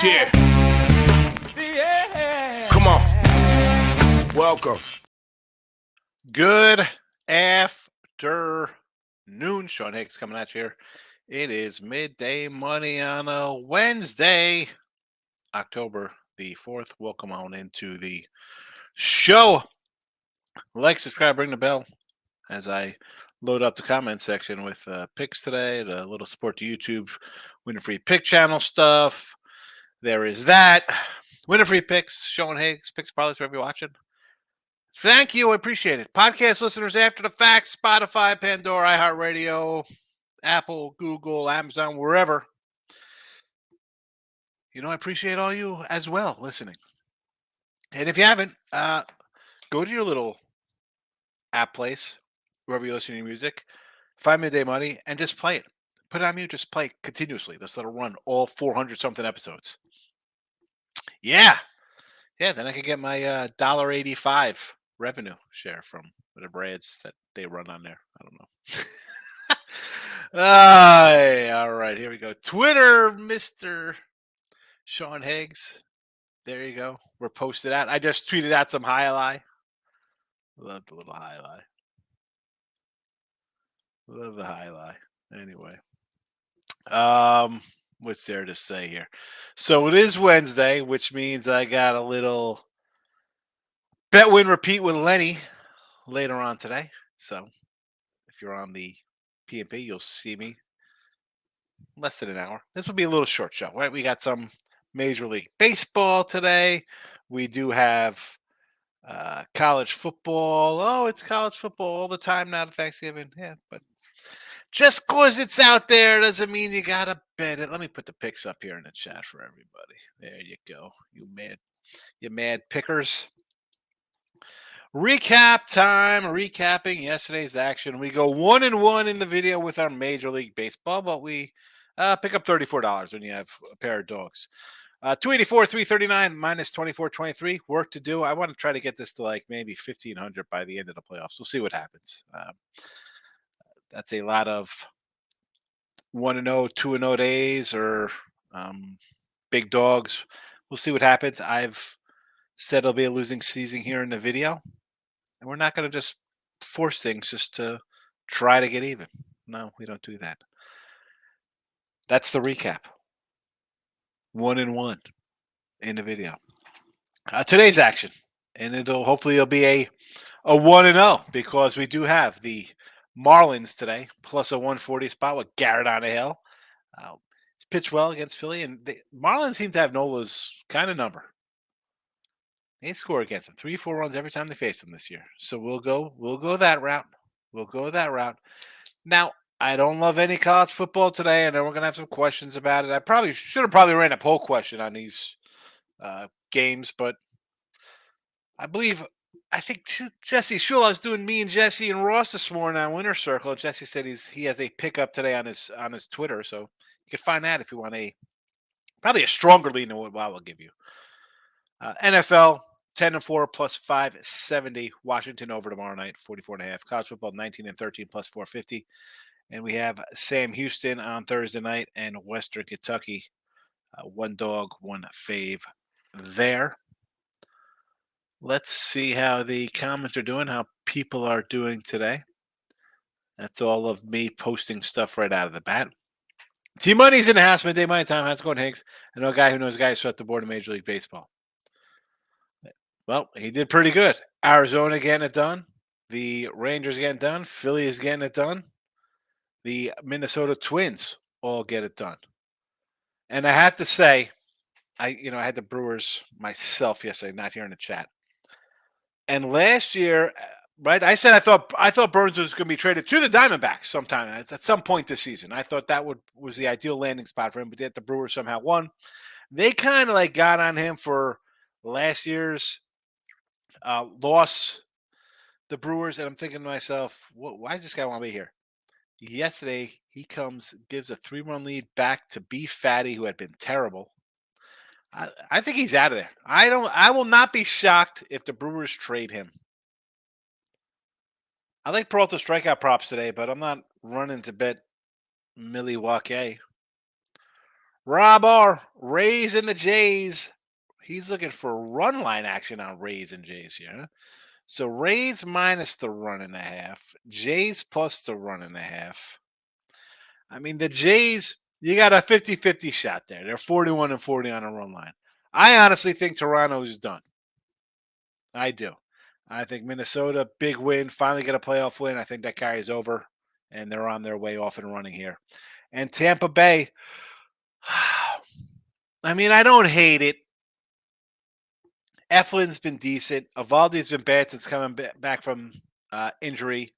Yeah. Come on. Welcome. Good afternoon. Sean Higgs coming at you here. It is midday money on a Wednesday, October the 4th. Welcome on into the show. Like, subscribe, ring the bell as I load up the comment section with picks today, the little Sport to YouTube Winner Free Pick channel stuff. There is that. Winner Free Picks, Sean Higgs, Picks Parlays, wherever you're watching. Thank you. I appreciate it. Podcast listeners after the fact, Spotify, Pandora, iHeartRadio, Apple, Google, Amazon, wherever. I appreciate all you as well listening. And if you haven't, go to your little app place, wherever you're listening to music, find Midday Money, and just play it. Put it on mute, just play it continuously. Just let it run all 400-something episodes. Yeah, then I can get my $1.85 revenue share from whatever ads that they run on there. I don't know. All right, here we go. Twitter, Mr. Sean Higgs. There you go. We're posted out. I just tweeted out some highlight. Love the little highlight. Love the highlight. Anyway. What's there to say here? So it is Wednesday, which means I got a little bet win repeat with Lenny later on today. So if you're on the PNP, you'll see me less than an hour. This will be a little short show, right? We got some Major League Baseball today. We do have college football. Oh, it's college football all the time now to Thanksgiving. Yeah, but just because it's out there doesn't mean you got to bet it. Let me put the picks up here in the chat for everybody. There you go. You mad pickers. Recap time. Recapping yesterday's action. We go 1-1 in the video with our Major League Baseball, but we pick up $34 when you have a pair of dogs. 284, 339, minus 24, 23. Work to do. I want to try to get this to like maybe 1,500 by the end of the playoffs. We'll see what happens. That's a lot of 1-0, 2-0 days or big dogs. We'll see what happens. I've said it'll be a losing season here in the video. And we're not going to just force things just to try to get even. No, we don't do that. That's the recap. 1-1 in the video. Today's action. And hopefully it'll be a 1-0 because we do have the Marlins today, plus a 140 spot with Garrett on the hill. It's pitched well against Philly, and the Marlins seem to have Nola's kind of number. They score against him 3-4 runs every time they face him this year. So we'll go that route. We'll go that route. Now, I don't love any college football today, and then we're gonna have some questions about it. I probably should have ran a poll question on these games, but I think Jesse Shula was doing me and Jesse and Ross this morning on Winner Circle. Jesse said he has a pickup today on his Twitter, so you can find that if you want probably a stronger lean than what I'll give you. NFL 10-4 plus 570. Washington over tomorrow night 44.5. College football 19-13 plus 450. And we have Sam Houston on Thursday night and Western Kentucky. One dog, one fave there. Let's see how the comments are doing, how people are doing today. That's all of me posting stuff right out of the bat. T-Money's in the house. Midday Money time. How's it going, Higgs? I know a guy who knows a guy who swept the board in Major League Baseball. Well, he did pretty good. Arizona getting it done. The Rangers getting it done. Philly is getting it done. The Minnesota Twins all get it done. And I have to say, I had the Brewers myself yesterday, not here in the chat. And last year, right, I said I thought Burns was going to be traded to the Diamondbacks sometime at some point this season. I thought that was the ideal landing spot for him, but yet the Brewers somehow won. They kind of got on him for last year's loss, the Brewers, and I'm thinking to myself, why does this guy want to be here? Yesterday, he gives a 3-run lead back to Beef Fatty, who had been terrible. I think he's out of there. I will not be shocked if the Brewers trade him. I like Peralta strikeout props today, but I'm not running to bet Milwaukee. Rob R. Rays and the Jays. He's looking for run line action on Rays and Jays here. Huh? So Rays minus the run and a half. Jays plus the run and a half. I mean, the Jays, you got a 50-50 shot there. They're 41 and 40 on a run line. I honestly think Toronto's done. I do. I think Minnesota, big win, finally get a playoff win. I think that carries over, and they're on their way off and running here. And Tampa Bay, I mean, I don't hate it. Eflin's been decent. Evaldi's been bad since coming back from injury.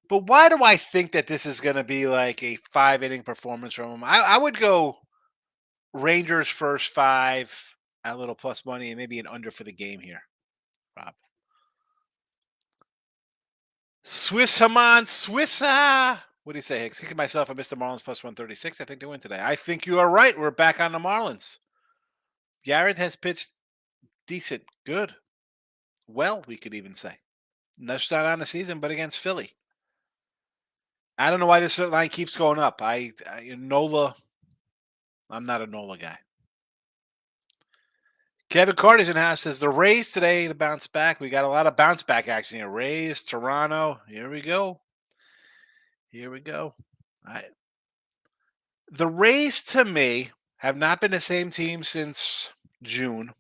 But why do I think that this is going to be like a 5 inning performance from him? I would go Rangers first 5 at a little plus money and maybe an under for the game here, Rob. Swiss Haman, Swiss. What do you say, Hicks? Kicking myself, I missed the Marlins plus 136. I think they win today. I think you are right. We're back on the Marlins. Garrett has pitched decent, good, well, we could even say. No start on the season, but against Philly. I don't know why this line keeps going up. Nola, I'm not a Nola guy. Kevin Carter's in house says the Rays today to bounce back. We got a lot of bounce back action here. Rays, Toronto. Here we go. Here we go. The Rays, to me, have not been the same team since June.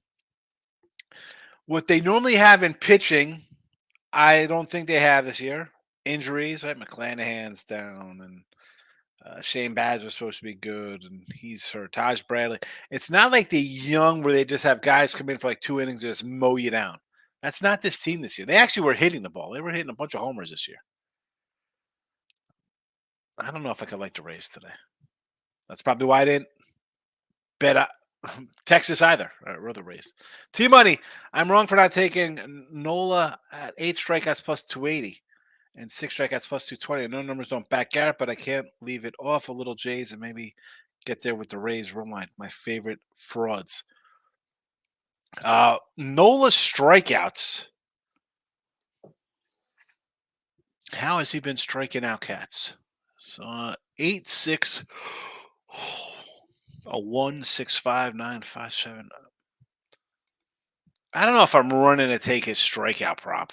What they normally have in pitching, I don't think they have this year. Injuries, right? McClanahan's down, and Shane Baz was supposed to be good, and he's hurt. Taj Bradley. It's not like the young where they just have guys come in for like 2 innings and just mow you down. That's not this team this year. They actually were hitting the ball. They were hitting a bunch of homers this year. I don't know if I could like the Rays today. That's probably why I didn't bet Texas either, or the Rays. T-Money, I'm wrong for not taking Nola at 8 strikeouts plus 280 and 6 strikeouts plus 220. I know numbers don't back Garrett, but I can't leave it off a little Jays and maybe get there with the Rays run line, my favorite frauds. Nola's strikeouts. How has he been striking out cats? So 8-6, a 1-6-5-9-5-7. I don't know if I'm running to take his strikeout prop.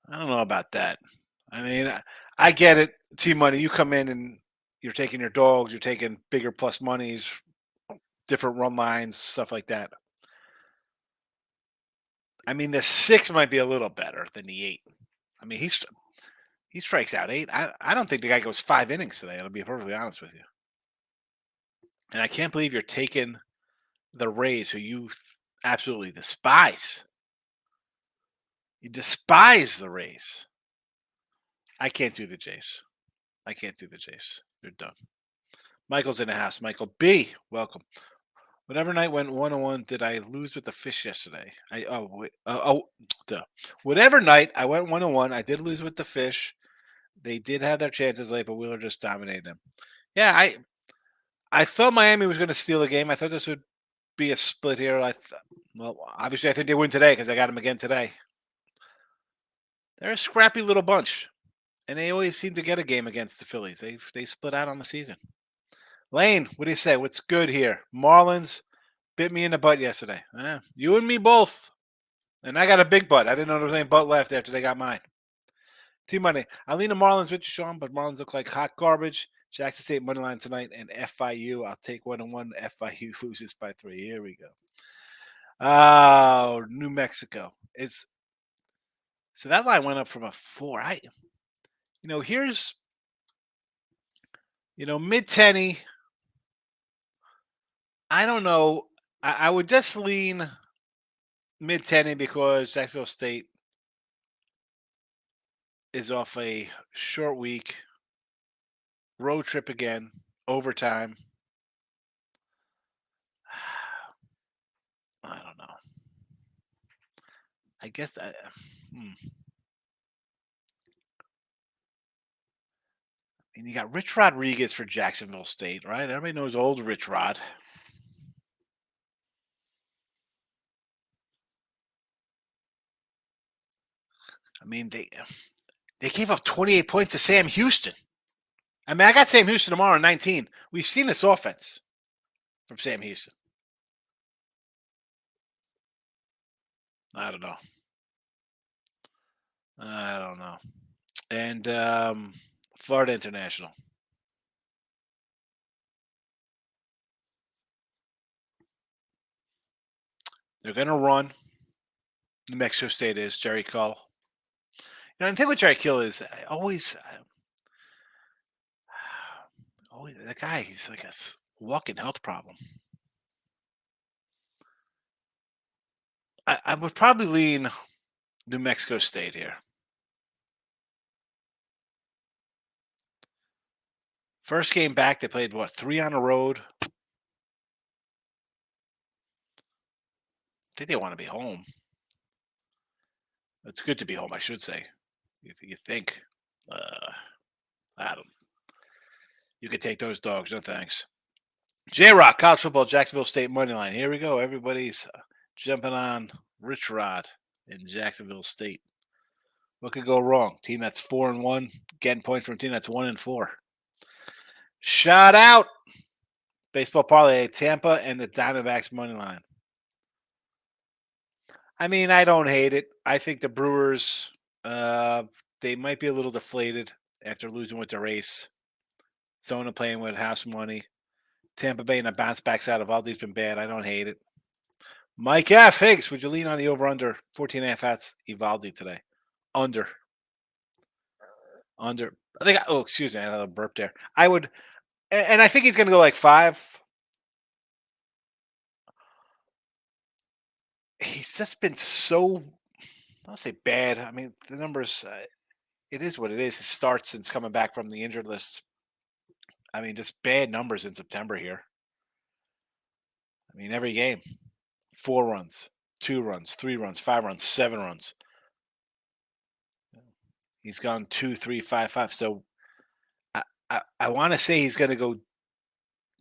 I don't know about that. I mean, I get it. T-Money, you come in and you're taking your dogs, you're taking bigger plus monies, different run lines, stuff like that. I mean, the 6 might be a little better than the 8. I mean, he strikes out 8. I don't think the guy goes 5 innings today. I'll be perfectly honest with you. And I can't believe you're taking the Rays, who you absolutely despise. You despise the Rays. I can't do the Jays. I can't do the Jays. They're done. Michael's in the house. Michael B, welcome. Whatever night went 1-1, did I lose with the fish yesterday? Whatever night I went 1-1, I did lose with the fish. They did have their chances late, but Wheeler just dominated them. Yeah, I thought Miami was going to steal the game. I thought this would be a split here. Well, obviously I think they win today because I got them again today. They're a scrappy little bunch, and they always seem to get a game against the Phillies. They split out on the season. Lane, what do you say? What's good here? Marlins bit me in the butt yesterday. You and me both. And I got a big butt. I didn't know there was any butt left after they got mine. T-Money. I lean the Marlins with you, Sean, but Marlins look like hot garbage. Jackson State money line tonight, and FIU. I'll take 1-1. FIU loses by 3. Here we go. Oh, New Mexico. So that line went up from a 4. Here's mid-10. I don't know. I would just lean mid-10 because Jacksonville State is off a short week. Road trip again. Overtime. I don't know. I guess that. And you got Rich Rodriguez for Jacksonville State, right? Everybody knows old Rich Rod. I mean, They gave up 28 points to Sam Houston. I mean, I got Sam Houston tomorrow in 19. We've seen this offense from Sam Houston. I don't know. I don't know. And Florida International. They're going to run. New Mexico State is Jerry Cull. You know, the thing with Jerry Kill is always the guy. He's like a walking health problem. I would probably lean New Mexico State here. First game back, they played what 3 on the road. I think they want to be home. It's good to be home, I should say. You think? I don't. You could take those dogs. No thanks. J-Rock, college football, Jacksonville State money line. Here we go. Everybody's jumping on Rich Rod in Jacksonville State. What could go wrong? Team that's 4-1, getting points from a team that's 1-4. Shout out. Baseball parlay, Tampa and the Diamondbacks money line. I mean, I don't hate it. I think the Brewers, they might be a little deflated after losing with the race. Zona playing with house money. Tampa Bay and a bounce backs out of Aldi's been bad. I don't hate it. Mike F. Higgs, would you lean on the over-under 14.5 outs Evaldi today? Under. I think. Oh, excuse me. I had a burp there. I would, and I think he's going to go like 5. He's just been so, I'll say bad. I mean, the numbers, it is what it is. His starts since coming back from the injured list. I mean, just bad numbers in September here. I mean, every game, 4 runs, 2 runs, 3 runs, 5 runs, 7 runs. He's gone 2, 3, 5, 5. So I want to say he's going to go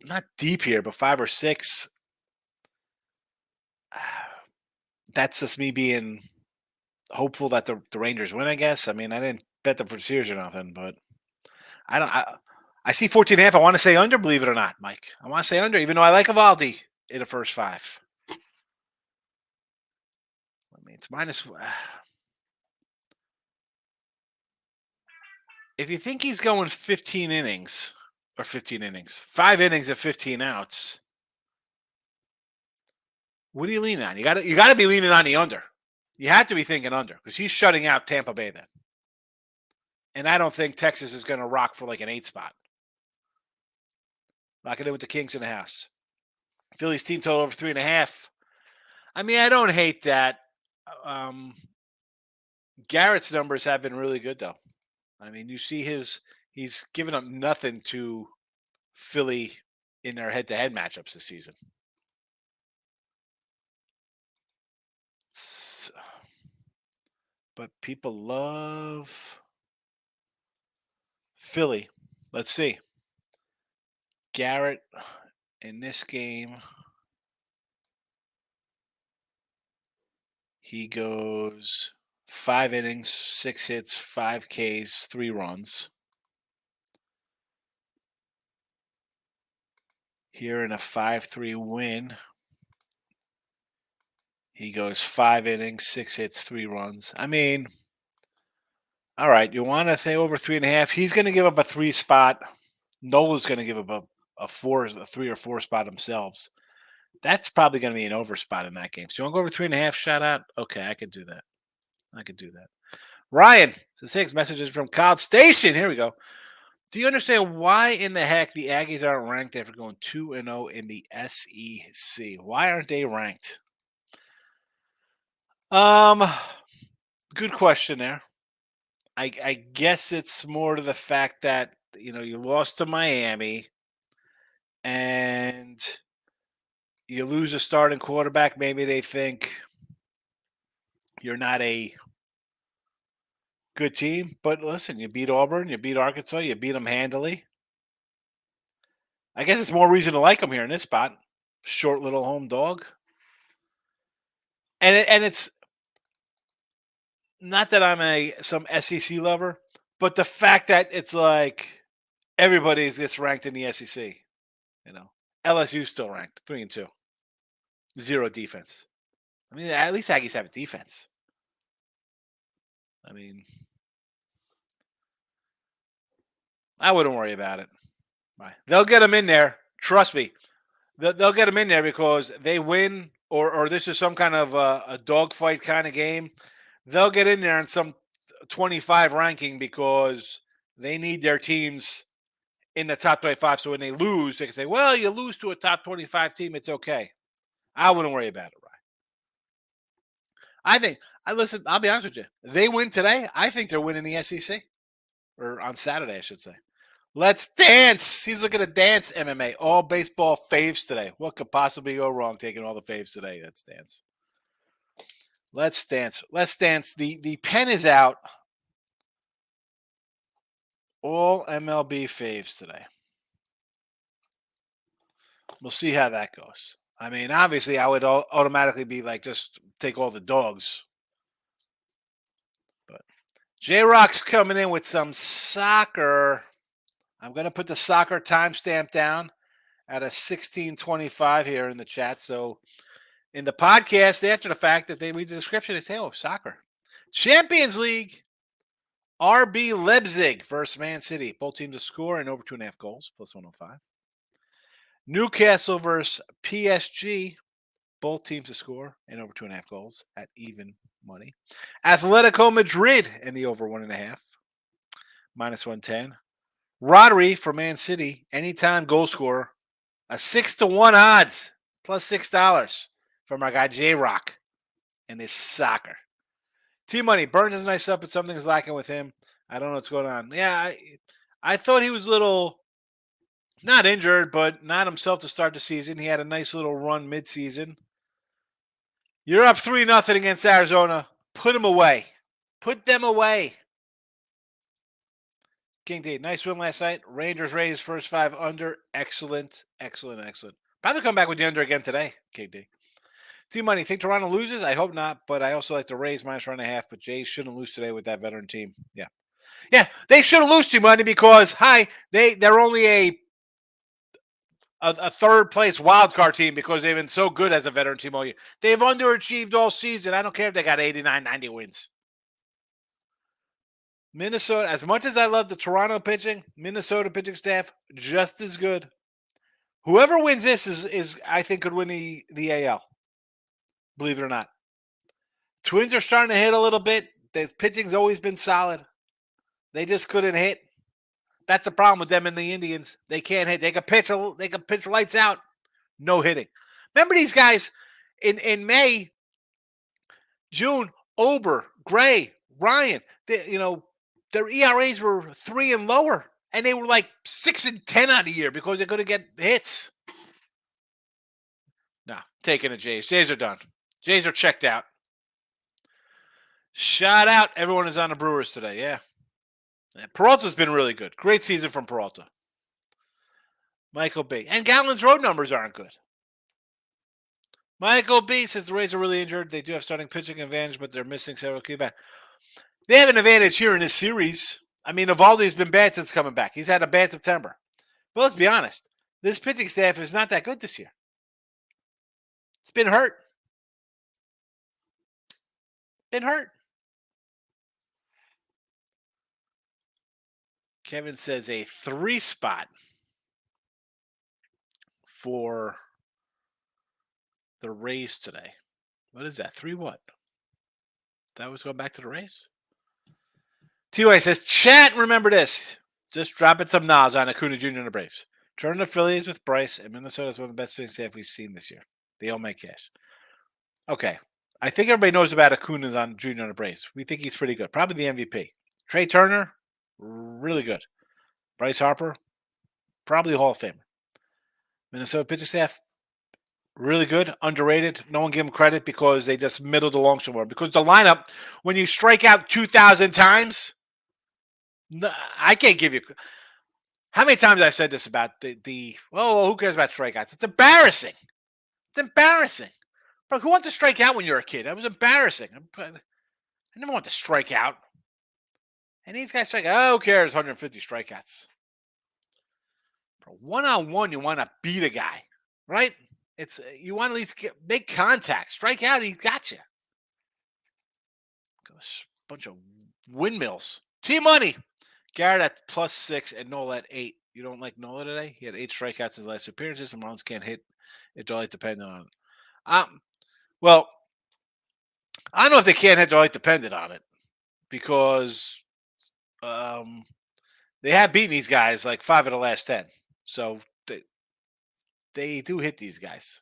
not deep here, but 5 or 6. That's just me being hopeful that the Rangers win, I guess. I mean, I didn't bet them for series or nothing, but I don't. I see 14.5. I want to say under, believe it or not, Mike. I want to say under, even though I like Evaldi in the first 5. I mean, it's minus. If you think he's going 15 innings or 15 innings, 5 innings of 15 outs, what are you leaning on? You got to be leaning on the under. You have to be thinking under because he's shutting out Tampa Bay then. And I don't think Texas is going to rock for like an 8 spot. Lock it in with the Kings in the house. Phillies team total over 3.5. I mean, I don't hate that. Garrett's numbers have been really good, though. I mean, you see he's given up nothing to Philly in their head-to-head matchups this season. But people love Philly. Let's see. Garrett in this game, he goes 5 innings, 6 hits, 5 Ks, 3 runs. Here in a 5-3 win, he goes 5 innings, 6 hits, 3 runs. I mean, all right, you want to think over 3.5. He's going to give up a 3 spot. Nola's going to give up a 3 or 4 spot themselves. That's probably going to be an over spot in that game. So you want to go over 3.5 shot out? Okay, I could do that. Ryan says, Higgs, messages from College Station. Here we go. Do you understand why in the heck the Aggies aren't ranked after going 2-0 in the SEC? Why aren't they ranked? Good question there. I guess it's more to the fact that, you lost to Miami and you lose a starting quarterback. Maybe they think you're not a good team. But listen, you beat Auburn, you beat Arkansas, you beat them handily. I guess it's more reason to like them here in this spot. Short little home dog. And it's not that I'm some SEC lover. But the fact that it's like everybody gets ranked in the SEC, you know, LSU still ranked 3-2, zero defense. I mean, at least Aggies have a defense. I mean, I wouldn't worry about it. Right. They'll get them in there. Trust me. They'll get them in there because they win, or this is some kind of a dogfight kind of game. They'll get in there in some 25 ranking because they need their teams in the top 25. So when they lose, they can say, well, you lose to a top 25 team. It's okay. I wouldn't worry about it, right? Listen, I'll be honest with you. They win today. I think they're winning the SEC, or on Saturday, I should say. Let's dance. He's looking to dance MMA. All baseball faves today. What could possibly go wrong taking all the faves today? Let's dance. Let's dance. Let's dance. The pen is out. All MLB faves today. We'll see how that goes. I mean, obviously, I would automatically be like, just take all the dogs. But J-Rock's coming in with some soccer. I'm going to put the soccer timestamp down at a 16:25 here in the chat. So in the podcast, after the fact that they read the description, they say, oh, soccer. Champions League, RB Leipzig versus Man City. Both teams to score and over 2.5 goals, plus 105. Newcastle versus PSG. Both teams to score and over 2.5 goals at even money. Atletico Madrid in the over 1.5, minus 110. Rodri for Man City, anytime goal scorer, a 6-1 odds, plus $6 from our guy J-Rock and his soccer. T-Money, Burns is nice up, but something's lacking with him. I don't know what's going on. Yeah, I thought he was a little, not injured, but not himself to start the season. He had a nice little run mid-season. You're up 3-0 against Arizona. Put them away. Put them away. King D, nice win last night. Rangers raised first 5 under. Excellent, excellent, excellent. Probably come back with the under again today, King D. T-Money, think Toronto loses? I hope not, but I also like to raise minus 1.5, but Jays shouldn't lose today with that veteran team. Yeah. Yeah, they shouldn't lose T-Money because, they're only a third place wild card team because they've been so good as a veteran team all year. They've underachieved all season. I don't care if they got 89, 90 wins. Minnesota, as much as I love the Toronto pitching, Minnesota pitching staff, just as good. Whoever wins this is I think could win the AL. Believe it or not. Twins are starting to hit a little bit. The pitching's always been solid. They just couldn't hit. That's the problem with them and the Indians. They can't hit. They can pitch lights out. No hitting. Remember these guys in May, June, Ober, Gray, Ryan, their ERAs were 3 and lower, and they were like 6 and 10 on the year because they're going to get hits. No, taking the Jays. Jays are done. Jays are checked out. Shout out. Everyone is on the Brewers today. Yeah. Peralta's been really good. Great season from Peralta. Michael B. And Gatlin's road numbers aren't good. Michael B. says the Rays are really injured. They do have starting pitching advantage, but they're missing several key back. They have an advantage here in this series. I mean, Evaldi's been bad since coming back. He's had a bad September. But let's be honest. This pitching staff is not that good this year. It's been hurt. Kevin says a 3 spot for the Rays today. What is that? 3 what? That was going back to the Rays? T.Y. says, chat, remember this. Just dropping some nods on Acuna Jr. and the Braves. Turn the Phillies with Bryce, and Minnesota's one of the best pitching staff we've seen this year. They all make cash. Okay. I think everybody knows about Acuna's on Jr. and the Braves. We think he's pretty good. Probably the MVP. Trey Turner, really good. Bryce Harper, probably a Hall of Famer. Minnesota pitching staff, really good, underrated. No one give them credit because they just middled along somewhere. Because the lineup, when you strike out 2,000 times, I can't give you. How many times I said this about who cares about strikeouts? It's embarrassing. It's embarrassing. Bro, who wants to strike out when you're a kid? That was embarrassing. I never want to strike out. And these guys strike. Oh, who cares? 150 strikeouts. One on one, you want to beat a guy, right? It's you want to at least make contact. Strike out, he's got you. Bunch of windmills. Team money. Garrett at +6 and Nola at 8. You don't like Nola today? He had 8 strikeouts his last appearances. The Marlins can't hit. It's all dependent on it. Well, I don't know if they can't hit. They're all dependent on it because they have beaten these guys like 5 of the last 10. So they do hit these guys.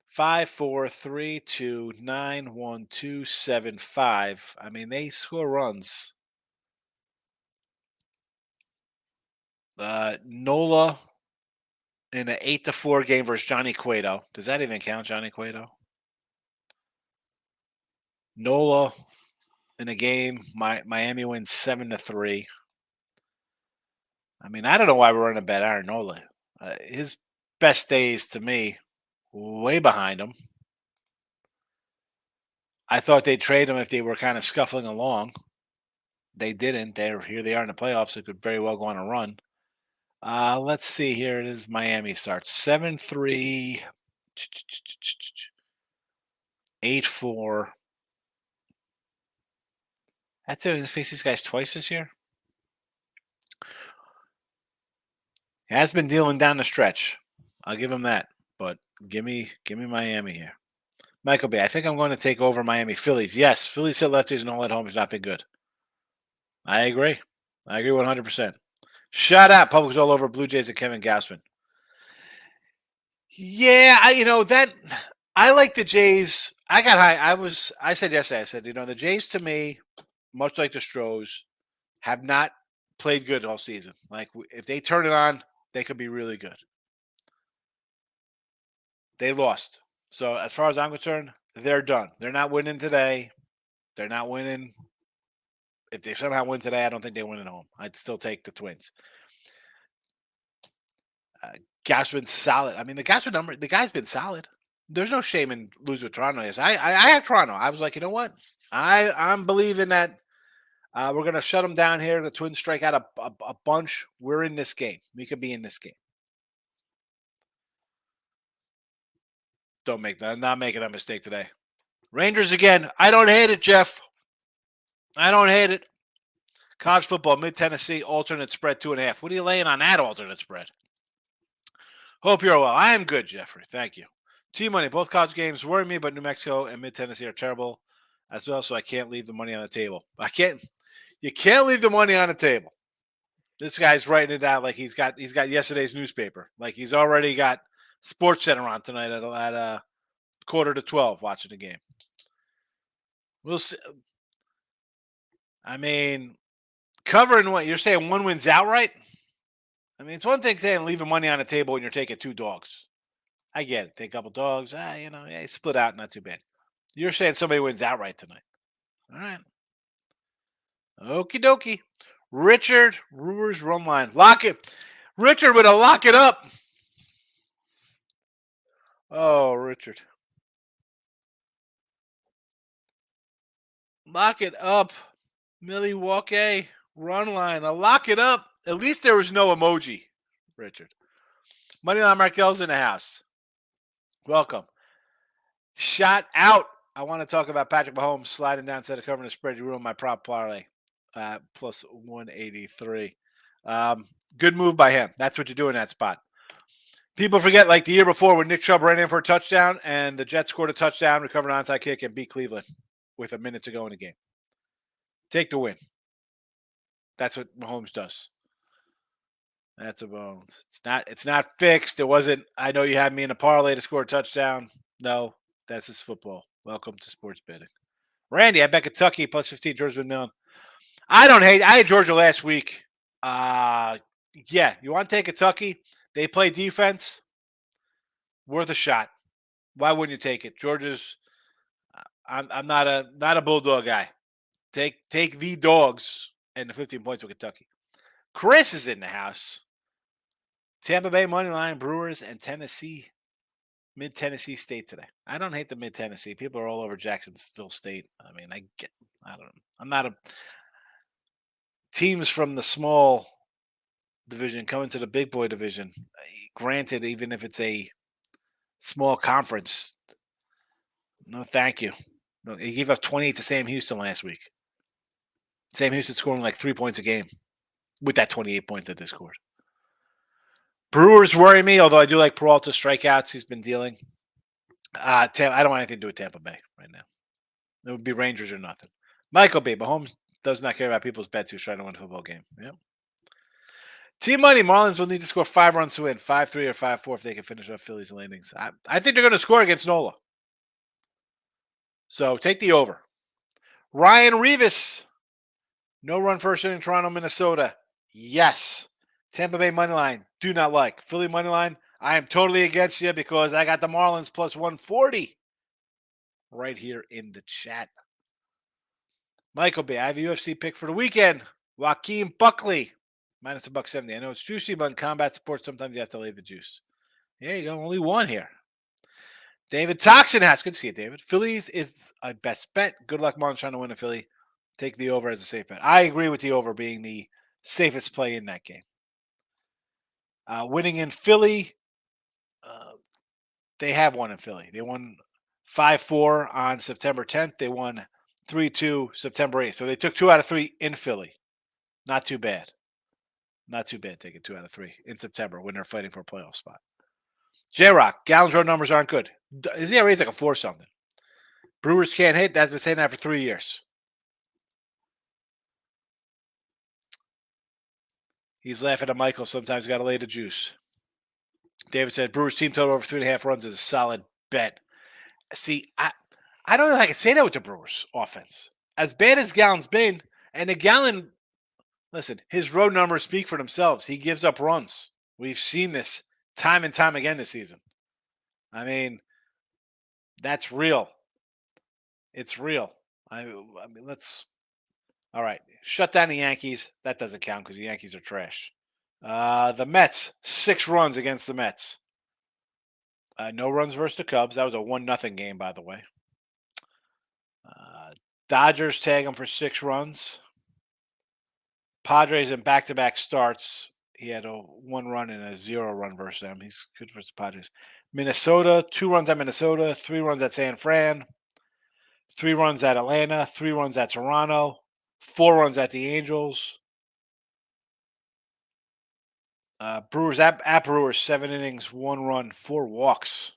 5, 4, 3, 2, 9, 1, 2, 7, 5. I mean, they score runs. Nola in an 8-4 game versus Johnny Cueto. Does that even count, Johnny Cueto? Nola in a game, Miami wins 7-3. I mean, I don't know why we're running a bet Aaron Nola. His best days to me, way behind him. I thought they'd trade him if they were kind of scuffling along. They didn't. Here they are in the playoffs. It could very well go on a run. Let's see. Here it is. Miami starts 7-3, 8-4. That's it. He's faced these guys twice this year. He has been dealing down the stretch. I'll give him that. But give me Miami here. Michael B. I think I'm going to take over Miami Phillies. Yes, Phillies hit lefties and all at home has not been good. I agree. 100%. Shout out Public's all over Blue Jays and Kevin Gausman. Yeah, I like the Jays. I got high. I said yesterday. I said, the Jays to me, much like the Stros, have not played good all season. Like if they turn it on, they could be really good. They lost. So as far as I'm concerned, they're done. They're not winning today. They're not winning. If they somehow win today, I don't think they win at home. I'd still take the Twins. Gausman's solid. I mean, the guy's been solid. There's no shame in losing with Toronto. Yes, I had Toronto. I was like, you know what? I'm believing that we're going to shut them down here. The Twins strike out a bunch. We're in this game. We could be in this game. Not making that mistake today. Rangers again. I don't hate it, Jeff. I don't hate it. College football, Mid-Tennessee, alternate spread 2.5. What are you laying on that alternate spread? Hope you're well. I am good, Jeffrey. Thank you. T-Money, both college games worry me, but New Mexico and Mid-Tennessee are terrible as well, so I can't leave the money on the table. You can't leave the money on the table. This guy's writing it out like he's got yesterday's newspaper. Like he's already got Sports Center on tonight at 11:45 watching the game. We'll see. I mean, covering what you're saying, one wins outright. I mean, it's one thing saying leaving money on the table when you're taking 2 dogs. I get it. Take a couple dogs. Split out, not too bad. You're saying somebody wins outright tonight. All right. Okie dokie. Richard, Brewers run line. Lock it. Richard with a lock it up. Oh, Richard. Lock it up. Milwaukee run line. A lock it up. At least there was no emoji, Richard. Moneyline Markel's in the house. Welcome. Shot out. I want to talk about Patrick Mahomes sliding down instead of covering the spread. You ruined my prop parlay. Plus 183. Good move by him. That's what you do in that spot. People forget, like the year before when Nick Chubb ran in for a touchdown and the Jets scored a touchdown, recovered an onside kick, and beat Cleveland with a minute to go in the game. Take the win. That's what Mahomes does. That's a bones. It's not fixed. It wasn't. I know you had me in a parlay to score a touchdown. No, that's his football. Welcome to sports betting. Randy, I bet Kentucky plus 15. Georgia known. I don't hate. I had Georgia last week. Yeah, you want to take Kentucky? They play defense. Worth a shot. Why wouldn't you take it? Georgia's. I'm not a Bulldog guy. Take the dogs and the 15 points with Kentucky. Chris is in the house. Tampa Bay money line, Brewers and Tennessee, Mid-Tennessee State today. I don't hate the Mid-Tennessee. People are all over Jacksonville State. I mean, I don't know. teams from the small division coming to the big boy division. Granted, even if it's a small conference, no, thank you. No, he gave up 28 to Sam Houston last week. Sam Houston scoring like 3 points a game with that 28 points that they scored. Brewers worry me, although I do like Peralta's strikeouts he's been dealing. I don't want anything to do with Tampa Bay right now. It would be Rangers or nothing. Michael B. Mahomes does not care about people's bets. He was trying to win a football game. Yep. Team Money, Marlins will need to score 5 runs to win, 5-3 or 5-4 if they can finish off Phillies and Landings. I think they're going to score against Nola. So take the over. Ryan Revis, no run first inning, Toronto, Minnesota. Yes. Tampa Bay money line, do not like. Philly money line, I am totally against you because I got the Marlins plus 140 right here in the chat. Michael B, I have a UFC pick for the weekend. Joaquin Buckley, minus $1.70. I know it's juicy, but in combat sports, sometimes you have to lay the juice. There you go, only one here. David Toxin has. Good to see you, David. Phillies is a best bet. Good luck, Marlins trying to win a Philly. Take the over as a safe bet. I agree with the over being the safest play in that game. Winning in Philly, they have won in Philly. They won 5-4 on September 10th. They won 3-2 September 8th. So they took 2 out of 3 in Philly. Not too bad. Not too bad taking 2 out of 3 in September when they're fighting for a playoff spot. J-Rock, Gallons Road numbers aren't good. His ERA is like a 4 something. Brewers can't hit. That's been saying that for 3 years. He's laughing at Michael. Sometimes got to lay the juice. David said Brewers team total over 3.5 runs is a solid bet. See, I don't know if I can say that with the Brewers offense. As bad as Gallen's been, and the Gallen, listen, his road numbers speak for themselves. He gives up runs. We've seen this time and time again this season. I mean, that's real. It's real. I mean, let's. All right, shut down the Yankees. That doesn't count because the Yankees are trash. The Mets, 6 runs against the Mets. No runs versus the Cubs. That was a 1-0 game, by the way. Dodgers tag him for 6 runs. Padres in back-to-back starts. He had a 1 run and a 0 run versus them. He's good for the Padres. Minnesota, 2 runs at Minnesota, 3 runs at San Fran, 3 runs at Atlanta, 3 runs at Toronto, 4 runs at the Angels. Brewers at Brewers, 7 innings, 1 run, 4 walks.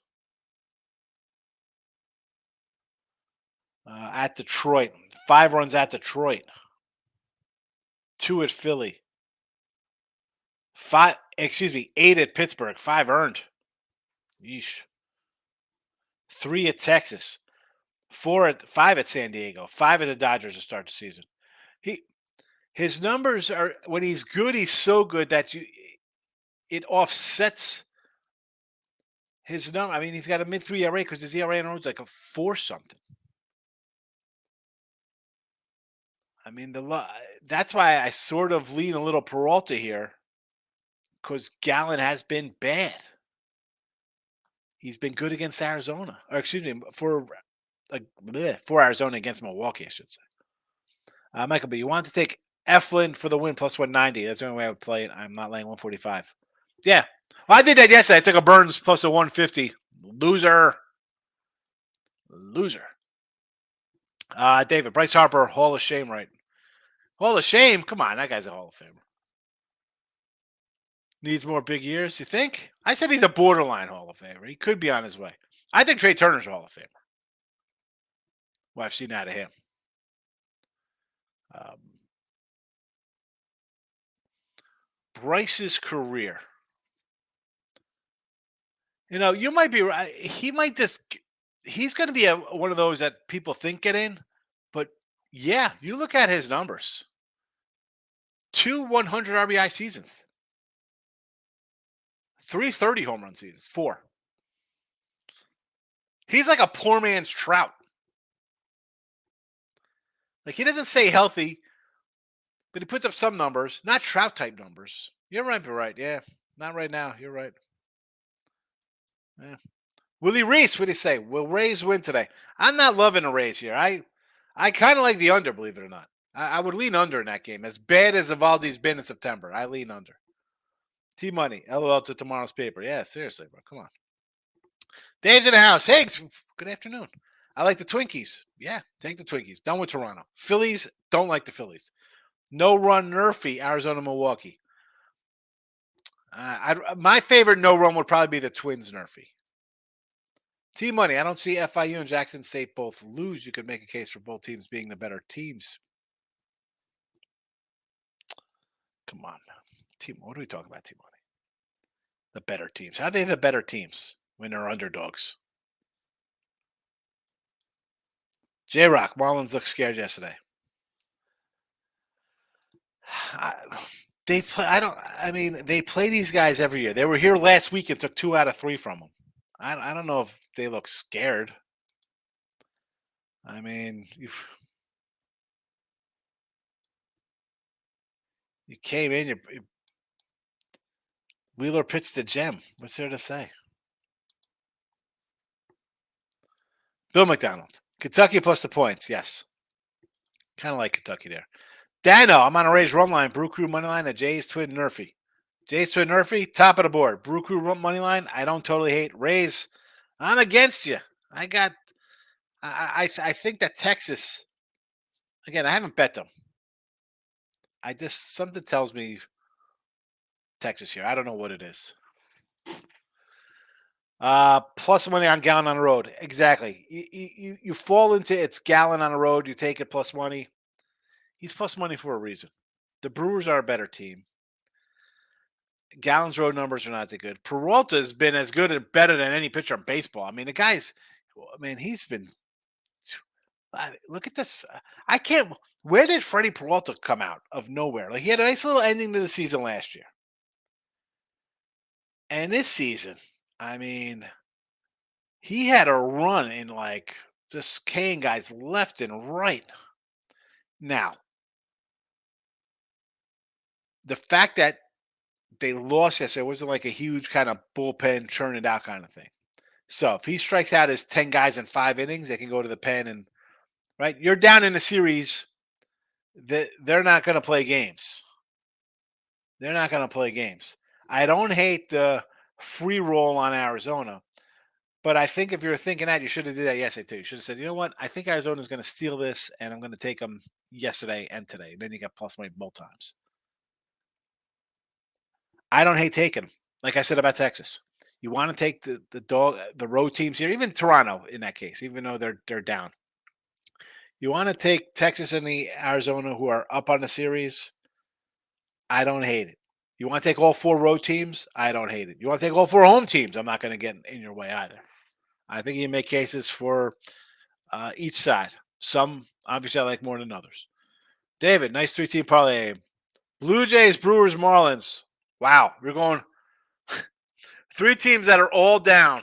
At Detroit, 5 runs at Detroit, 2 at Philly, 8 at Pittsburgh, 5 earned. Yeesh. 3 at Texas, 5 at San Diego, 5 at the Dodgers to start the season. His numbers are, when he's good, he's so good that it offsets his number. I mean, he's got a mid-3 ERA because his ERA on the road is like a 4 something. I mean, that's why I sort of lean a little Peralta here, because Gallen has been bad. He's been good against Arizona, or excuse me, for Arizona against Milwaukee, I should say. Michael B, you want to take Eflin for the win plus 190. That's the only way I would play it. I'm not laying 145. Yeah. Well, I did that yesterday. I took a Burns plus a 150. Loser. David, Bryce Harper, Hall of Shame, right? Hall of Shame? Come on, that guy's a Hall of Famer. Needs more big years, you think? I said he's a borderline Hall of Famer. He could be on his way. I think Trey Turner's a Hall of Famer. Well, I've seen out of him. Bryce's career. You know, you might be right. He might just. He's going to be one of those that people think get in, but yeah, you look at his numbers. 2 100 RBI seasons. 330 home run seasons. 4. He's like a poor man's Trout. Like, he doesn't stay healthy, but he puts up some numbers. Not Trout type numbers. You might be right. Yeah, not right now. You're right. Yeah. Willie Reese, what do you say? Will Rays win today? I'm not loving the Rays here. I kind of like the under, believe it or not. I would lean under in that game. As bad as Evaldi's been in September, I lean under. T Money, LOL to tomorrow's paper. Yeah, seriously, bro. Come on. Dave's in the house. Higgs, good afternoon. I like the Twinkies. Yeah, take the Twinkies. Done with Toronto. Phillies, don't like the Phillies. No run Nerfy, Arizona, Milwaukee. My favorite no run would probably be the Twins Nerfy. T Money, I don't see FIU and Jackson State both lose. You could make a case for both teams being the better teams. Come on. Team, what are we talking about, T Money? The better teams. How are they the better teams when they're underdogs? J Rock, Marlins looked scared yesterday. They play. I don't. I mean, they play these guys every year. They were here last week and took 2 out of 3 from them. I don't know if they look scared. I mean, you came in. Wheeler pitched the gem. What's there to say? Bill McDonald, Kentucky plus the points. Yes, kind of like Kentucky there. Dano, I'm on a Rays run line. Brew Crew money line. A Jays Twin Nerfy. Jays Twin Nerfy, top of the board. Brew Crew money line. I don't totally hate Rays. I'm against you. I think that Texas. Again, I haven't bet them. Something tells me Texas here. I don't know what it is. Plus money on Gallon on the road. Exactly. You fall into it's Gallon on the road. You take it plus money. He's plus money for a reason. The Brewers are a better team. Gallon's road numbers are not that good. Peralta has been as good and better than any pitcher in baseball. I mean, the guy's. I mean, he's been. Look at this. I can't. Where did Freddie Peralta come out of nowhere? Like he had a nice little ending to the season last year. And this season, I mean, he had a run in like just Kane guys left and right. Now, the fact that they lost yesterday wasn't like a huge kind of bullpen churn it out kind of thing. So if he strikes out his 10 guys in 5 innings, they can go to the pen and right. You're down in a series that they're not going to play games. They're not going to play games. I don't hate the free roll on Arizona, but I think if you're thinking that, you should have did that yesterday too. You should have said, you know what? I think Arizona's going to steal this, and I'm going to take them yesterday and today. Then you got plus money both times. I don't hate taking them. Like I said about Texas, you want to take the road teams here, even Toronto in that case, even though they're down. You want to take Texas and the Arizona who are up on the series. I don't hate it. You want to take all 4 road teams? I don't hate it. You want to take all 4 home teams? I'm not going to get in your way either. I think you make cases for each side. Some, obviously, I like more than others. David, nice 3-team parlay. Blue Jays, Brewers, Marlins. Wow, we're going 3 teams that are all down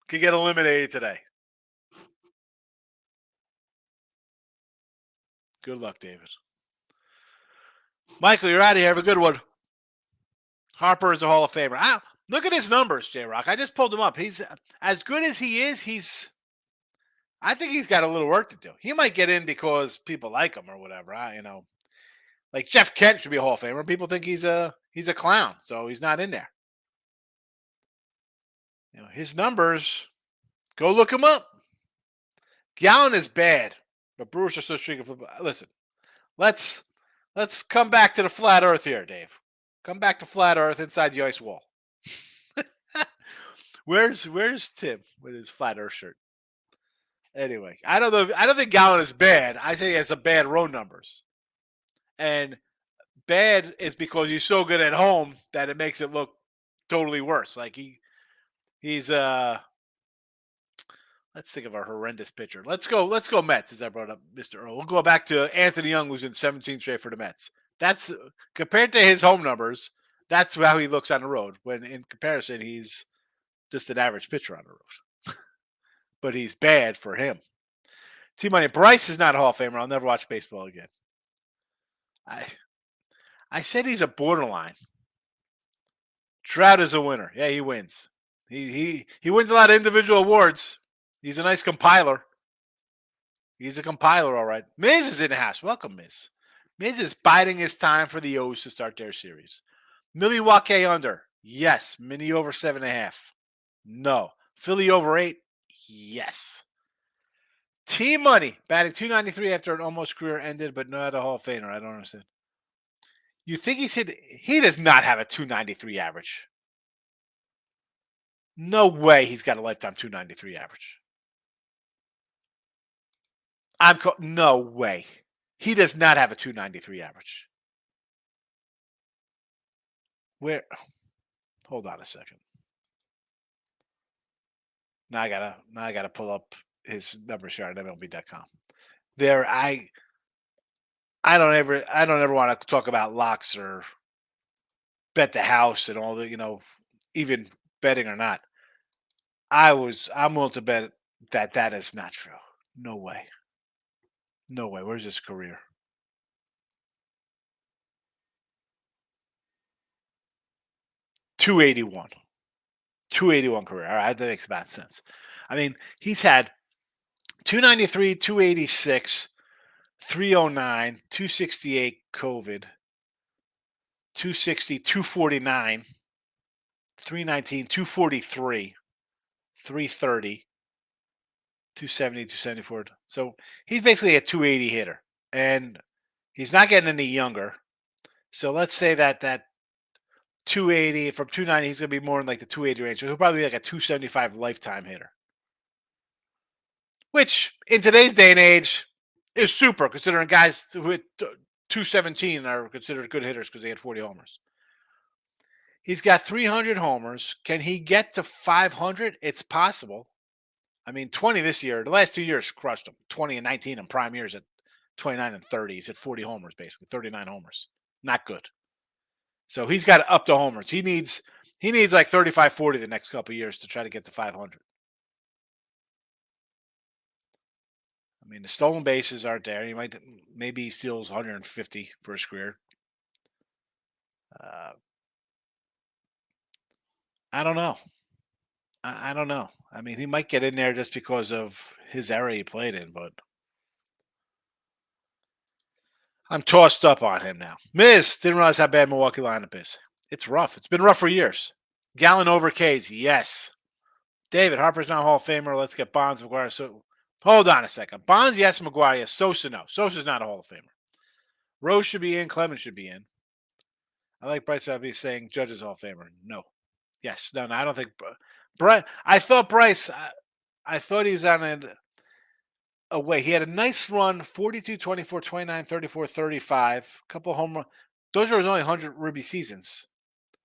could get eliminated today. Good luck, David. Michael, you're out of here. Have a good one. Harper is a Hall of Famer. Look at his numbers, J-Rock. I just pulled him up. He's as good as he is. I think he's got a little work to do. He might get in because people like him or whatever. Like Jeff Kent should be a Hall of Famer. People think he's a clown, so he's not in there. His numbers. Go look him up. Gallon is bad, but Brewers are still streaking football. Listen, let's come back to the flat Earth here, Dave. Come back to flat Earth inside the ice wall. Where's Tim with his flat Earth shirt? Anyway, I don't know. I don't think Gallon is bad. I say he has some bad road numbers, and bad is because he's so good at home that it makes it look totally worse. Like he's Let's think of a horrendous pitcher. Let's go Mets, as I brought up Mr. Earl. We'll go back to Anthony Young, who's in 17 straight for the Mets. That's compared to his home numbers, that's how he looks on the road. When in comparison, he's just an average pitcher on the road. But he's bad for him. T-Money, Bryce is not a Hall of Famer. I'll never watch baseball again. I said he's a borderline. Trout is a winner. Yeah, he wins. He wins a lot of individual awards. He's a nice compiler. He's a compiler, all right. Miz is in the house. Welcome, Miz. Miz is biding his time for the O's to start their series. Milwaukee under. Yes. Mini over 7.5. No. Philly over 8. Yes. Team money batting 293 after an almost career ended, but not a Hall of Famer. I don't understand. You think he does not have a 293 average? No way he's got a lifetime 293 average. No way. He does not have a 293 average. Where? Hold on a second. Now I gotta pull up his numbers here at MLB.com. There, I don't ever want to talk about locks or bet the house and all the even betting or not. I'm willing to bet that that is not true. No way. No way. Where's his career? 281. 281 career. All right, that makes about sense. I mean, he's had 293, 286, 309, 268 COVID, 260, 249, 319, 243, 330, 270, 274. So he's basically a 280 hitter. And he's not getting any younger. So let's say that 280 from 290, he's going to be more in like the 280 range. So he'll probably be like a 275 lifetime hitter, which in today's day and age is super, considering guys who hit 217 are considered good hitters because they had 40 homers. He's got 300 homers. Can he get to 500? It's possible. I mean, 20 this year. The last 2 years crushed him. 20 and 19 in prime years at 29 and 30. He's at 40 homers, basically 39 homers. Not good. So he's got to up the homers. He needs like 35, 40 the next couple of years to try to get to 500. I mean, the stolen bases aren't there. Maybe he steals 150 for his career. I don't know. I don't know. I mean, he might get in there just because of his era he played in, but I'm tossed up on him now. Miz didn't realize how bad Milwaukee lineup is. It's rough. It's been rough for years. Gallon over K's, yes. David Harper's not a Hall of Famer. Let's get Bonds, McGuire. So hold on a second. Bonds, yes. McGuire, yes. Sosa, no. Sosa's not a Hall of Famer. Rose should be in. Clemens should be in. I like Bryce Babby saying Judge is Hall of Famer. No. Yes. No. I don't think. Bryce. I thought Bryce. I thought he was on a way. He had a nice run: 42, 24, 29, 34, 35. A couple home runs. Those are his only 100 Ruby seasons.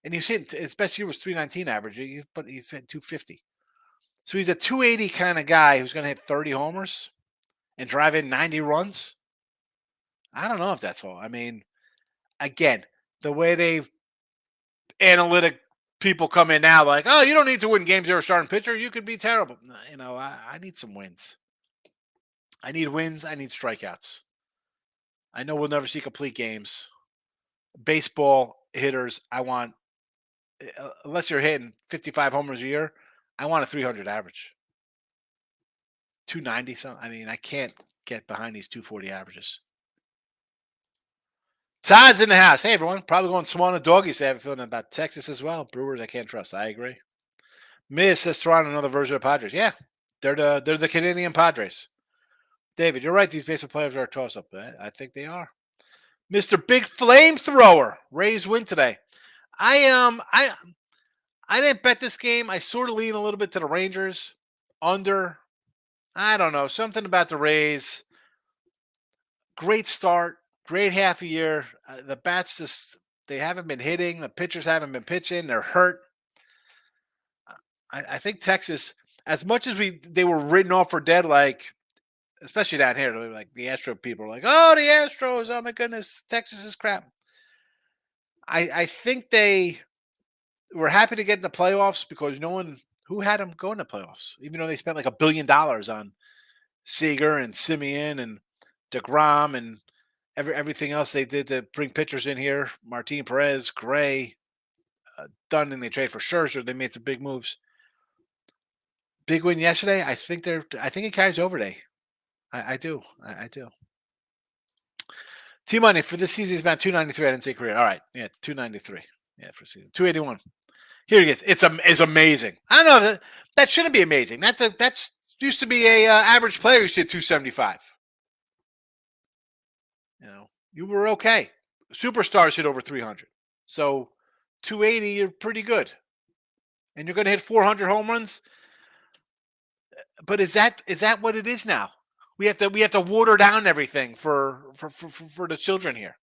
And he's hit his best year was 319 average, but he's hit 250. So he's a 280 kind of guy who's going to hit 30 homers and drive in 90 runs. I don't know if that's all. I mean, again, the way they've analytic people come in now, like, oh, you don't need to win games. You're a starting pitcher. You could be terrible. I need some wins. I need wins. I need strikeouts. I know we'll never see complete games. Baseball hitters, I want, unless you're hitting 55 homers a year, I want a 300 average. 290 something. I mean, I can't get behind these 240 averages. Todd's in the house. Hey, everyone. Probably going Swan and Doggies. I have a feeling about Texas as well. Brewers, I can't trust. I agree. Miz says Toronto, another version of Padres. Yeah, they're the Canadian Padres. David, you're right. These baseball players are a toss-up. I think they are. Mr. Big Flamethrower. Rays win today. I didn't bet this game. I sort of lean a little bit to the Rangers. Under. I don't know. Something about the Rays. Great start. Great half a year. The bats they haven't been hitting. The pitchers haven't been pitching. They're hurt. I think Texas, as much as they were written off for dead, like especially down here, like the Astro people are like, oh, the Astros, oh my goodness, Texas is crap. I think they were happy to get in the playoffs because no one who had them go in the playoffs, even though they spent like $1 billion on Seager and Simeon and DeGrom and everything else they did to bring pitchers in here. Martin Perez, Gray, Dunn, and they trade for Scherzer. They made some big moves. Big win yesterday. I think it carries over today. I do. I do. T-Money for this season is about 293. I didn't say career. All right. Yeah, 293. Yeah, for season. 281. Here he is. It's amazing. I don't know. That shouldn't be amazing. That's used to be a average player who hit 275. You were okay. Superstars hit over 300. So 280, you're pretty good. And you're going to hit 400 home runs. But is that what it is now? We have to water down everything for the children here.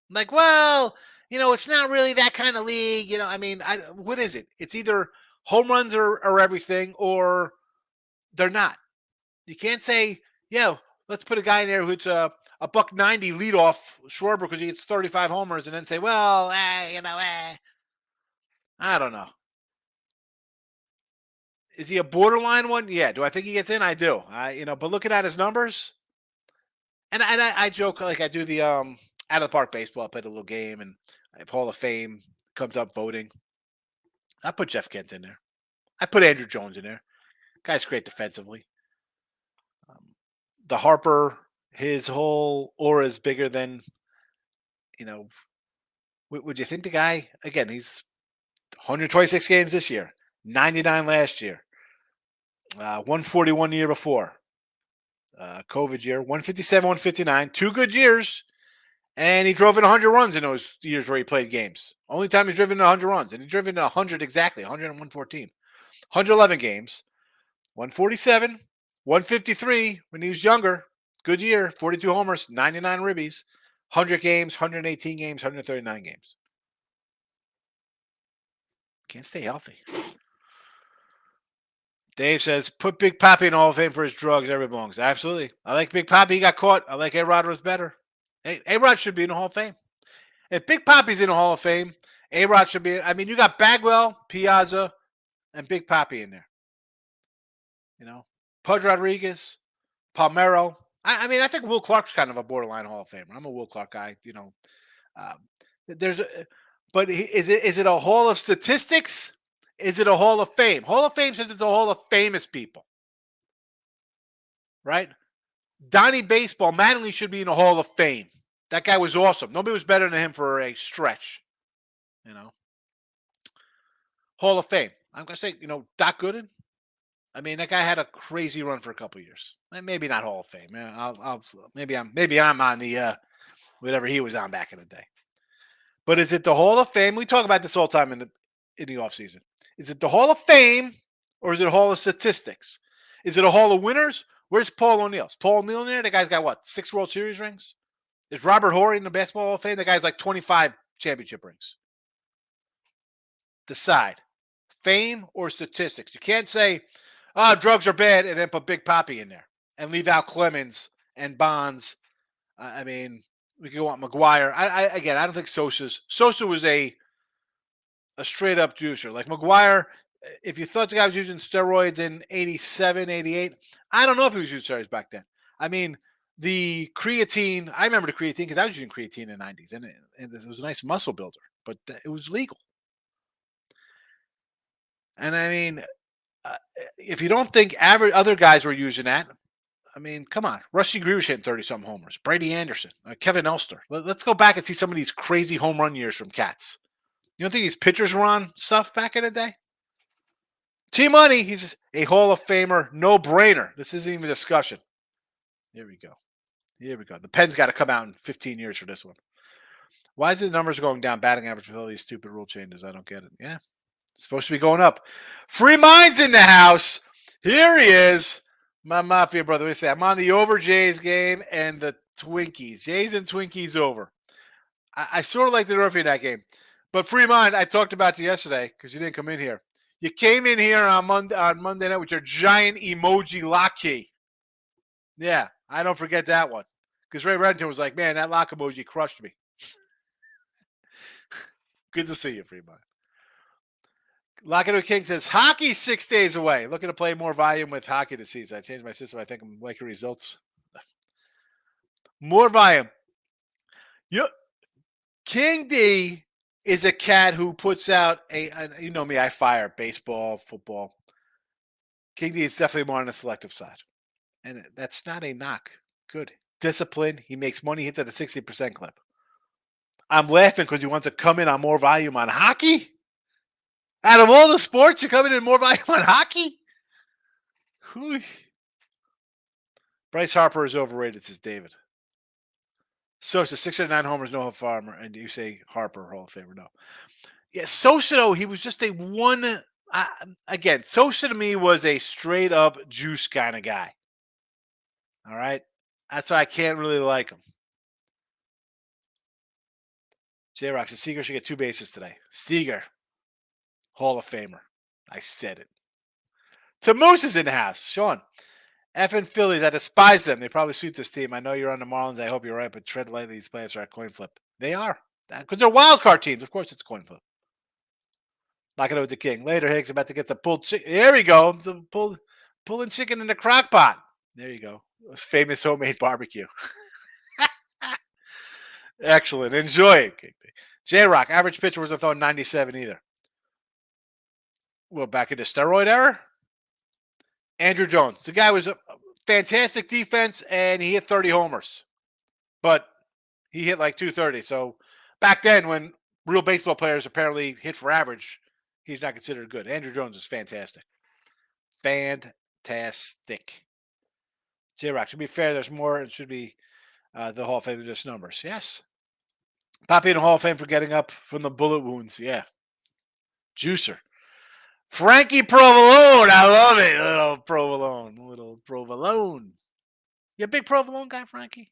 Like, well, it's not really that kind of league. What is it? It's either home runs or everything, or they're not. You can't say, let's put a guy in there who's a $190 leadoff Schwarber because he gets 35 homers, and then say, well, I don't know. Is he a borderline one? Yeah. Do I think he gets in? I do. But looking at his numbers, and I joke like I do the out of the park baseball. I played a little game, and I have Hall of Fame comes up voting. I put Jeff Kent in there. I put Andrew Jones in there. Guy's great defensively. The Harper, his whole aura is bigger than, would you think the guy, again, he's 126 games this year, 99 last year, 141 the year before, COVID year, 157, 159, 2 good years, and he drove in 100 runs in those years where he played games. Only time he's driven in 100 runs, and he driven 100 exactly, 100 and 114. 111 games, 147, 153 when he was younger, good year, 42 homers, 99 ribbies, 100 games, 118 games, 139 games. Can't stay healthy. Dave says, put Big Papi in the Hall of Fame for his drugs. Everybody belongs. Absolutely. I like Big Papi. He got caught. I like A-Rod was better. A-Rod should be in the Hall of Fame. If Big Papi's in the Hall of Fame, A-Rod should be. You got Bagwell, Piazza, and Big Papi in there. Pudge Rodriguez, Palmeiro. I think Will Clark's kind of a borderline Hall of Famer. I'm a Will Clark guy. But is it a Hall of Statistics? Is it a Hall of Fame? Hall of Fame says it's a Hall of famous people, right? Donnie Baseball, Mattingly should be in the Hall of Fame. That guy was awesome. Nobody was better than him for a stretch. Hall of Fame. I'm gonna say, Doc Gooden. That guy had a crazy run for a couple of years. Maybe not Hall of Fame. Maybe I'm on the whatever he was on back in the day. But is it the Hall of Fame? We talk about this all the time in the offseason. Is it the Hall of Fame or is it a Hall of Statistics? Is it a Hall of Winners? Where's Paul O'Neill? Is Paul O'Neill in there? The guy's got what? 6 World Series rings? Is Robert Horry in the Basketball Hall of Fame? The guy's like 25 championship rings. Decide. Fame or statistics? You can't say, drugs are bad, and then put Big Papi in there and leave out Clemens and Bonds. We could go on McGuire. I don't think Sosa was a straight up juicer. Like McGuire, if you thought the guy was using steroids in 87, 88, I don't know if he was using steroids back then. The creatine, I remember the creatine because I was using creatine in the 90s, and it was a nice muscle builder, but it was legal. And if you don't think other guys were using that, come on. Rusty Greer hitting 30-something homers. Brady Anderson, Kevin Elster. Let's go back and see some of these crazy home run years from Cats. You don't think these pitchers were on stuff back in the day? T-Money, he's a Hall of Famer, no-brainer. This isn't even a discussion. Here we go. The pen's got to come out in 15 years for this one. Why is the numbers going down, batting average with all these stupid rule changes? I don't get it. Yeah, it's supposed to be going up. Free Minds in the house. Here he is. My Mafia brother. We say I'm on the over Jays game and the Twinkies. Jays and Twinkies over. I sort of like the Murphy in that game. But Free Mind, I talked about you yesterday because you didn't come in here. You came in here on Monday night with your giant emoji lock key. Yeah, I don't forget that one. Because Ray Reddington was like, man, that lock emoji crushed me. Good to see you, Free Mind. Lockett King says, hockey 6 days away. Looking to play more volume with hockey this season. I changed my system. I think I'm liking results. More volume. King D is a cat who puts out you know me, I fire baseball, football. King D is definitely more on the selective side. And that's not a knock. Good. disciplined. He makes money. He hits at a 60% clip. I'm laughing because you want to come in on more volume on hockey? Out of all the sports, you're coming in more volume on hockey? Whew. Bryce Harper is overrated, says David. Sosa, 609 homers, no farmer. And you say Harper, Hall of Famer. No. Yeah, Sosa, though, he was just a one. Again, Sosa to me was a straight up juice kind of guy. All right. That's why I can't really like him. J-Rock says Seager should get 2 bases today. Seager, Hall of Famer. I said it. Tamoose is in the house. Sean, effing Phillies. I despise them. They probably sweep this team. I know you're on the Marlins. I hope you're right, but tread lightly. These players are a coin flip. They are. Because they're wild card teams. Of course it's a coin flip. Knocking it with the king. Later, Higgs about to get the pulled chicken. There we go. Pulling chicken in the crock pot. There you go. This famous homemade barbecue. Excellent. Enjoy it. J-Rock, average pitcher wasn't throwing 97 either. Well, back into steroid era? Andrew Jones. The guy was a fantastic defense, and he hit 30 homers. But he hit like 230. So back then, when real baseball players apparently hit for average, he's not considered good. Andrew Jones is fantastic. Fantastic. J-Rock, to be fair, there's more. It should be the Hall of Fame than just numbers. Yes. Poppy in the Hall of Fame for getting up from the bullet wounds. Yeah. Juicer. Frankie Provolone. I love it. Little Provolone. You a big Provolone guy, Frankie?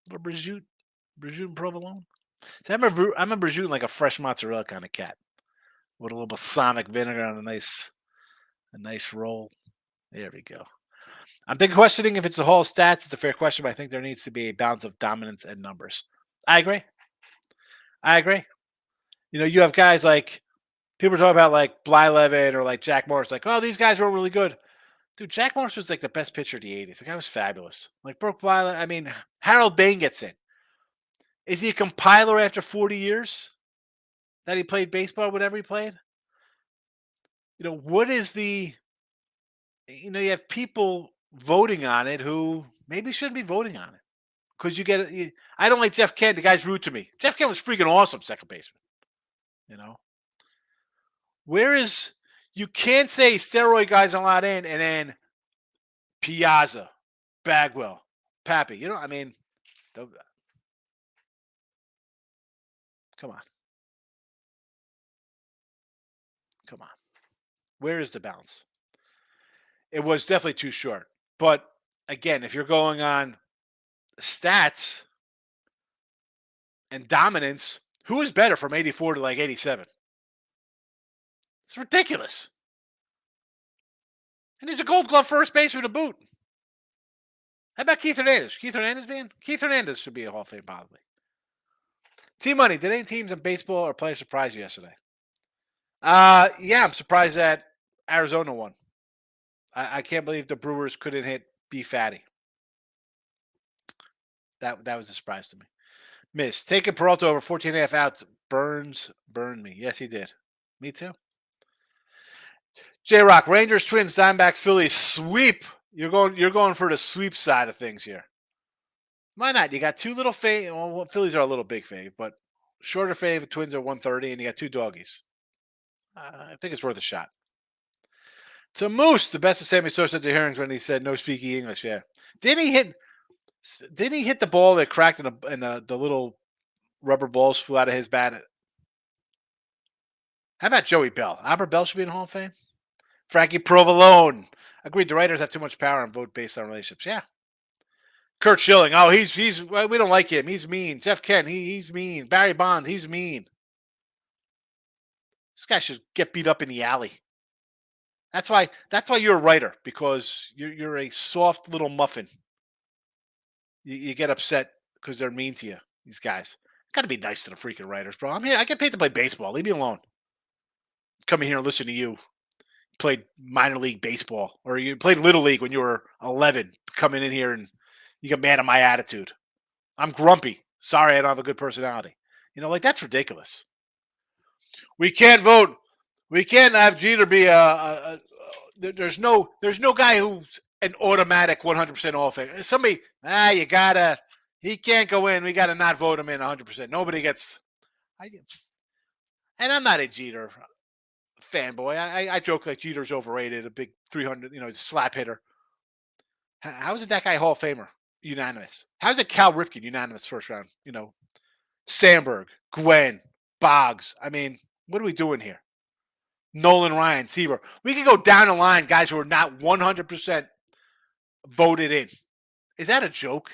Little Brigitte and Provolone? See, I'm a Brigitte like a fresh mozzarella kind of cat. With a little balsamic vinegar on a nice roll. There we go. I'm thinking questioning if it's the whole stats. It's a fair question, but I think there needs to be a balance of dominance and numbers. I agree. You know, you have guys like people are talking about like Blyleven or like Jack Morris, like, oh, these guys were really good. Dude, Jack Morris was like the best pitcher of the 80s. The guy was fabulous. Like Brooke Blyleven, I mean, Harold Bain gets in. Is he a compiler after 40 years that he played baseball, whatever he played? You know, what is the, you know, you have people voting on it who maybe shouldn't be voting on it. Because I don't like Jeff Kent. The guy's rude to me. Jeff Kent was freaking awesome, second baseman. You know? You can't say steroid guys are allowed in and then Piazza, Bagwell, Pappy. You know, I mean, come on. Where is the balance? It was definitely too short. But again, if you're going on stats and dominance, who is better from 84 to like 87? It's ridiculous. And he's a Gold Glove first baseman to boot. How about Keith Hernandez? Keith Hernandez should be a Hall of Fame probably. T-Money, did any teams in baseball or players surprise you yesterday? Yeah, I'm surprised that Arizona won. I can't believe the Brewers couldn't hit B Fatty. That was a surprise to me. Miss, taking Peralta over 14.5 outs. Burns burned me. Yes, he did. Me too. J-Rock, Rangers, Twins, Diamondback, Phillies, sweep. You're going for the sweep side of things here. Why not? You got two little fave. Well, Phillies are a little big fave, but shorter fave. Twins are 130, and you got two doggies. I think it's worth a shot. To Moose, the best of Sammy Sosa at the hearings when he said no speaking English. Yeah, didn't he hit the ball that cracked and the little rubber balls flew out of his bat? How about Joey Bell? Albert Bell should be in the Hall of Fame. Frankie Provolone. Agreed. The writers have too much power and vote based on relationships. Yeah. Kurt Schilling. Oh, he's we don't like him. He's mean. Jeff Kent. He's mean. Barry Bonds. He's mean. This guy should get beat up in the alley. That's why you're a writer, because you're a soft little muffin. You get upset because they're mean to you. These guys got to be nice to the freaking writers, bro. I'm here. I get paid to play baseball. Leave me alone. Come in here and listen to you. Played minor league baseball, or you played little league when you were 11. Coming in here and you get mad at my attitude. I'm grumpy. Sorry, I don't have a good personality. You know, like that's ridiculous. We can't vote. We can't have Jeter be there's no guy who's an automatic 100% Hall of Fame. Somebody, you gotta He can't go in. We got to not vote him in 100%. Nobody gets. And I'm not a Jeter fanboy. I joke like Jeter's overrated, a big 300, slap hitter. How is it that guy Hall of Famer unanimous? How's it Cal Ripken unanimous first round? Sandberg, Gwen, Boggs. I mean, what are we doing here? Nolan Ryan, Seaver. We can go down the line, guys who are not 100% voted in. Is that a joke?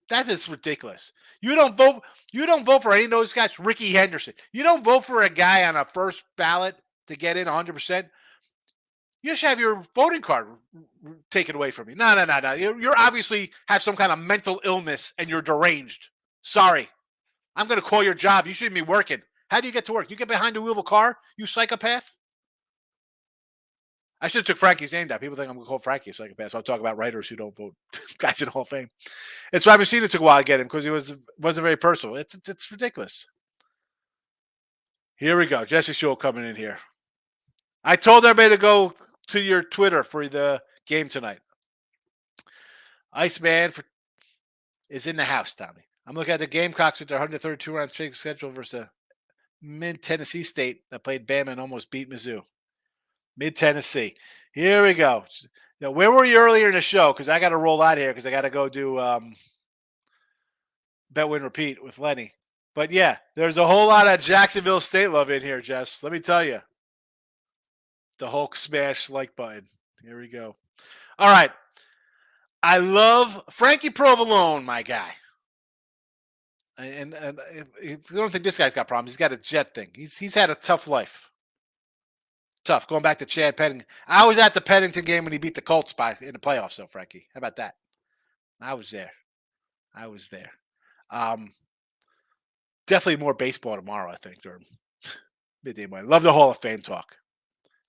That is ridiculous. You don't vote. You don't vote for any of those guys. Ricky Henderson. You don't vote for a guy on a first ballot to get in 100%. You should have your voting card taken away from you. No. You're obviously have some kind of mental illness and you're deranged. Sorry. I'm going to call your job. You shouldn't be working. How do you get to work? You get behind the wheel of a car? You psychopath? I should have took Frankie's name down. People think I'm going to call Frankie a psychopath. So I'm talking about writers who don't vote. Guys in the Hall of Fame. It's why Machina took a while to get him because he wasn't very personal. It's ridiculous. Here we go. Jesse Shule coming in here. I told everybody to go to your Twitter for the game tonight. Iceman is in the house, Tommy. I'm looking at the Gamecocks with their 132 round straight schedule versus Mid-Tennessee State that played Bama and almost beat Mizzou. Mid-Tennessee. Here we go. Now, where were you earlier in the show? Because I got to roll out here because I got to go do Bet Win Repeat with Lenny. But yeah, there's a whole lot of Jacksonville State love in here, Jess. Let me tell you. The Hulk smash like button. Here we go. All right. I love Frankie Provolone, my guy. And if you don't think this guy's got problems, he's got a jet thing. He's had a tough life. Tough. Going back to Chad Pennington. I was at the Pennington game when he beat the Colts in the playoffs, though, Frankie. How about that? I was there. Definitely more baseball tomorrow, I think, during midday morning. Love the Hall of Fame talk.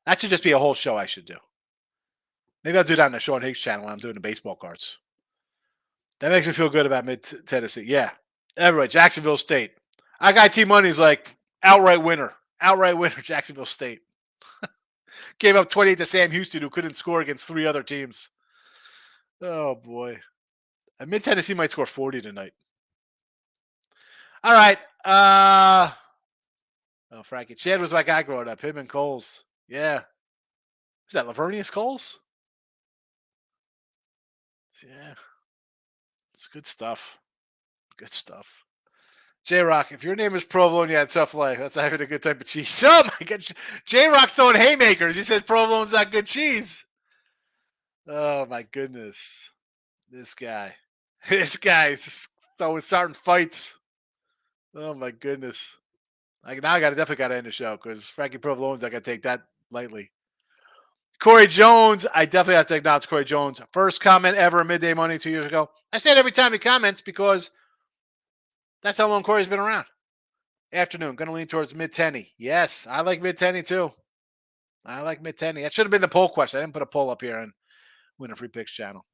That should just be a whole show I should do. Maybe I'll do that on the Sean Higgs channel when I'm doing the baseball cards. That makes me feel good about Mid-Tennessee. Yeah. Everybody, Jacksonville State. I got T-Money's like outright winner. Outright winner, Jacksonville State. Gave up 28 to Sam Houston, who couldn't score against 3 other teams. Oh, boy. Mid-Tennessee might score 40 tonight. All right. Frankie. Chad was my guy growing up. Him and Coles. Yeah. Is that Lavernius Coles? Yeah. It's good stuff. Good stuff. J-Rock, if your name is Provolone, you had tough life. That's not even a good type of cheese. Oh, my God. J-Rock's throwing haymakers. He says Provolone's not good cheese. Oh, my goodness. This guy. This guy is starting fights. Oh, my goodness. Now I definitely got to end the show because Frankie Provolone's not going to take that lightly. Corey Jones, I definitely have to acknowledge Corey Jones. First comment ever in Midday Money 2 years ago. I say it every time he comments because that's how long Corey's been around. Afternoon, going to lean towards Mid-Tenny. Yes, I like Mid-Tenny too. I like Mid-Tenny. That should have been the poll question. I didn't put a poll up here on Winner Free Picks channel.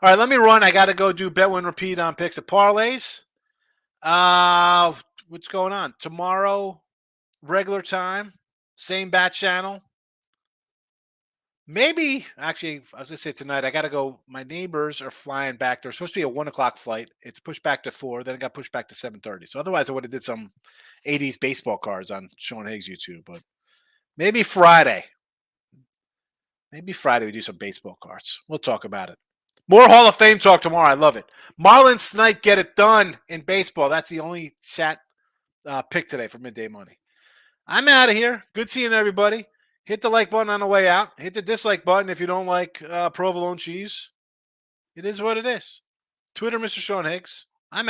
All right, let me run. I got to go do Bet Win Repeat on picks and parlays. What's going on? Tomorrow, regular time, same bat channel. Maybe, actually, I was going to say tonight, I got to go. My neighbors are flying back. There's supposed to be a 1 o'clock flight. It's pushed back to 4. Then it got pushed back to 7:30. So otherwise, I would have did some 80s baseball cards on Sean Higgs YouTube. But maybe Friday. Maybe Friday we do some baseball cards. We'll talk about it. More Hall of Fame talk tomorrow. I love it. Marlon Snipe, get it done in baseball. That's the only chat pick today for Midday Money. I'm out of here. Good seeing everybody. Hit the like button on the way out. Hit the dislike button if you don't like provolone cheese. It is what it is. Twitter, Mr. Sean Higgs. I'm out.